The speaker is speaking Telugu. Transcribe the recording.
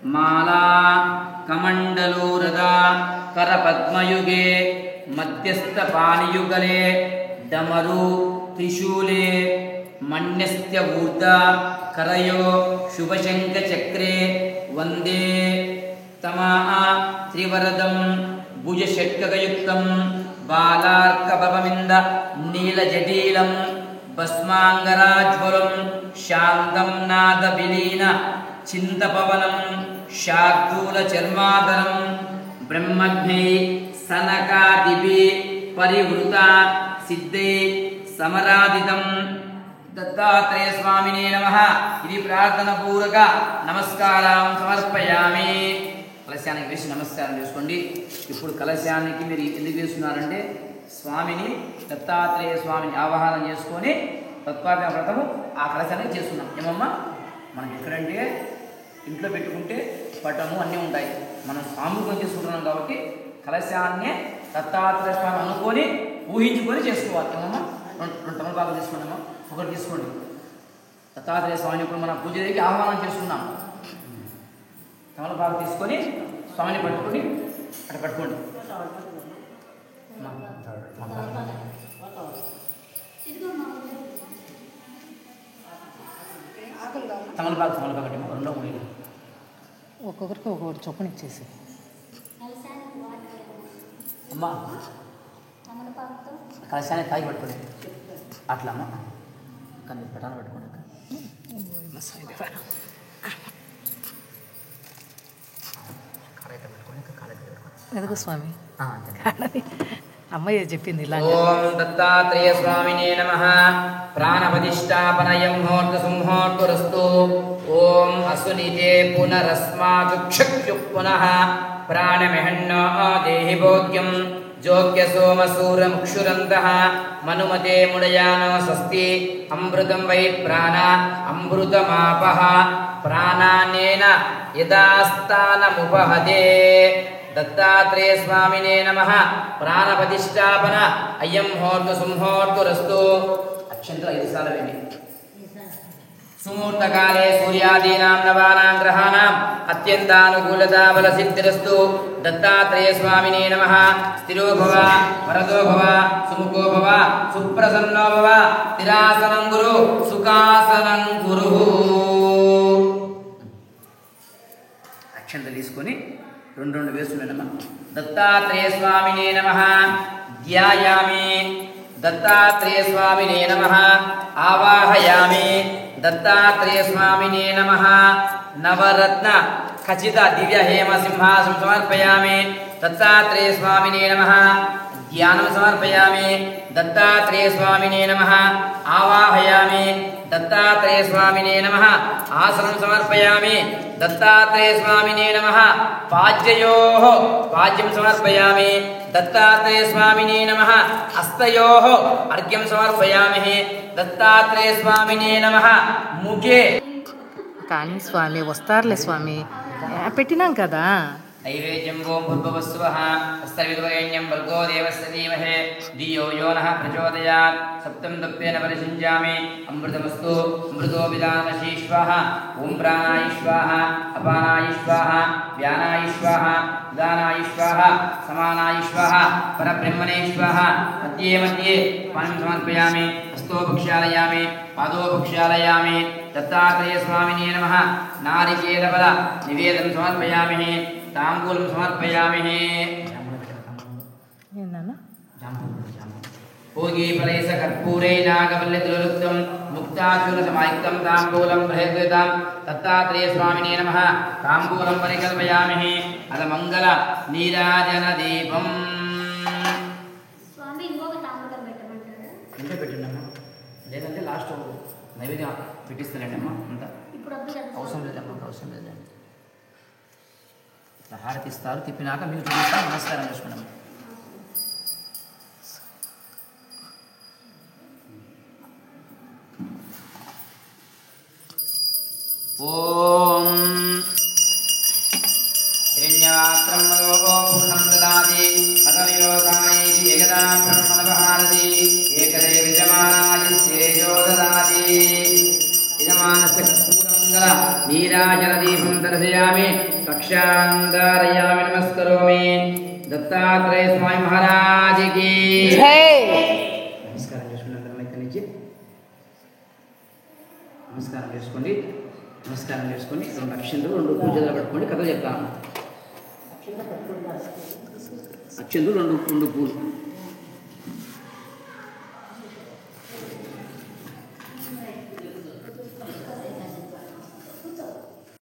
माला कमंडलूरदा करपद्मयुगे मध्यस्थपाणियुगले डमरु त्रिशूले मन्यस्य ऊर्धा करयो शुभशंखचक्रे वंदे तमा त्रिवरदं भुजषट्कयुक्तं बालार्कभवमिन्द नीलजटीलं भस्मांगराज्वलं शान्तं नादविलीन चिंतपवनं शार्दूलचर्मादरं ब्रह्मज्ञै सनकादिभिः परिवृता सिद्धे समरादितं दत्तात्रेय स्वामिने नमः इति प्रार्थनापूर्वक नमस्कारान् समर्पयामि। కలశానికి వేసి నమస్కారం చేసుకోండి। ఇప్పుడు కలశానికి మీరు ఎందుకు వేస్తున్నారంటే స్వామిని దత్తాత్రేయ స్వామిని ఆవాహన చేసుకొని తత్వార్థ వ్రతము ఆ కలశానికి చేస్తున్నాం। ఏమమ్మా మనకి ఎక్కడంటే ఇంట్లో పెట్టుకుంటే పటము అన్నీ ఉంటాయి, మనం సామూహికం చేసుకుంటున్నాం కాబట్టి కలశాన్ని దత్తాత్రేయ స్వామి అనుకొని ఊహించుకొని చేసుకోవాలి। ఏమమ్మా రెండు తమలపాకులు తీసుకున్నామా, ఒకటి తీసుకోండి। దత్తాత్రేయ స్వామిని ఇప్పుడు మనం పూజ దగ్గరికి ఆహ్వానం చేస్తున్నాం। తమలపాకు తీసుకొని స్వామిని పట్టుకొని అక్కడ పట్టుకోండి। తమలపాకు అంటే రెండో మూడు ఒక్కొక్కరికి ఒక్కొక్కటి చొప్పున ఇచ్చేసి అమ్మా కలశాన్ని తాగి పట్టుకోండి అట్లా అమ్మ కానీ పటాన్ని పట్టుకోండి। ఎదుగు స్వామి అమ్మయ్య చెప్పింది ఇలా। ఓం దత్తాత్రేయ స్వామినే నమః ప్రాణపతిష్టాపనయం ముహూర్త సంహూర్తరస్తు। ఓం అసునితే పునరస్మాతు క్షక్యు పునః ప్రాణమిహన్నో దేహి భోగ్యం జోగ్య సోమసూరముక్షురంతః మనుమతే ముడయానో స్వస్తి అమృతం వై ప్రాణ అమృతమాపః ప్రాణానేన యదాస్థానముపహదే। దత్తాత్రేయ స్వామినే నమః ప్రాణపతిష్టాపన అయం ముహూర్త సంహూర్తరస్తు। అక్షంతలు 5 సార్లు వేయండి। సుముహూర్తకాలే సూర్యాదీనాం నవానాం గ్రహాణాం అత్యంతానుకూలతా బల సిద్ధిరస్తు। దత్తాత్రేయ స్వామినే నమః స్థిరో భవ వరదో భవ సుముఖో భవ సుప్రసన్నో భవ స్థిరాసనం గురు సుఖాసనం గురు। అక్షంతలు తీసుకొని రెండు వేస్తున్నానమ్మా। దత్తాత్రేయ స్వామినే నమః ధ్యాయామి, దత్తాత్రేయ స్వామినే నమః ఆవాహయామి, దత్తాత్రేయ స్వామినే నమః నవరత్న ఖచిత దివ్య హేమ సింహాసనం సమర్పయామి। దత్తాత్రేయ స్వామినే నమః ధ్యానం సమర్పయామి, దత్తాత్రేయ స్వామినే నమః ఆవాహయామి, దత్తాత్రేయ స్వామినే నమః ఆసనం సమర్పయామి, దత్తాత్రేయ స్వామినే నమః పాద్యయోః పాద్యం సమర్పయామి, దత్తాత్రేయ స్వామినే నమః హస్తయోః అర్ఘ్యం సమర్పయామి, దత్తాత్రేయ స్వామినే నమః ముఖే। కానీ స్వామి వస్తారులే స్వామి, పెట్టినాం కదా। నైవేద్యం ఓం భూర్భువస్సువః హస్తవిద్వరేణ్యం భర్గో దేవస్య ధీమహి ధియో యో నః ప్రచోదయాత్। సప్తం దప్పేన పరిషించామి అమృతమస్తు అమృతోపిదానమసి స్వాహ। ఓం ప్రాణాయ స్వాహ అపానాయ స్వాహ వ్యానాయ స్వాహ ఉదానాయ స్వాహ సమానాయ స్వాహ పరబ్రహ్మణే స్వాహ। మధ్యే మధ్యే పానం సమర్పయామి, హస్తో భక్ష్యాలయామి, పాదో భక్ష్యాలయామి। దత్తాత్రేయ స్వామినే నమః నారికేళఫల నివేదనం సమర్పయామి, తాంబూలం సమర్పయామి। భోగి ఫలైస కర్పూరై నాగవల్లితులుక్తం ముక్తాచూర సమాయుక్తం తాంబూలం బహిర్గతం। దత్తాత్రేయ స్వామినే నమః తాంబూలం పరికల్పయామి, అద మంగళ నీరాజన దీపం। స్వామి ఇంకొక తాంబూలం పెట్టమంటారా? ఇంటే పెట్టండమ్మా, లేదంటే లాస్ట్ నైవేద్యం పెట్టిస్తానండి అమ్మా। అంతా ఇప్పుడు వద్దు కదా అవసరం లేదమ్మా, అవసరం లేదండి। హారతి ఇస్తారు, తిప్పినాక మీరు చూపిస్తారు, నమస్కారం చేసుకున్నాము। ఓం హిరణ్యవాత్రమో పూర్ణం దదాతి పదవియోగాయేతి ఏకదా బ్రహ్మణవహారతి ఏకదే విజమానాయ తేజో దదాతి యజమానస్య కర్పూరం గల నీరాజనదీపం దర్శయామి రక్షాంధారయామి నమస్కరోమి దత్తాత్రేయ స్వామి మహారాజుకి నమస్కారం చేసుకోండి అందరం ఇక్కడి నుంచి నమస్కారం చేసుకోండి రెండు అక్షంతులు 2 పూజలు పట్టుకోండి కథ చెప్తాను అక్షంతులు 2 పూలు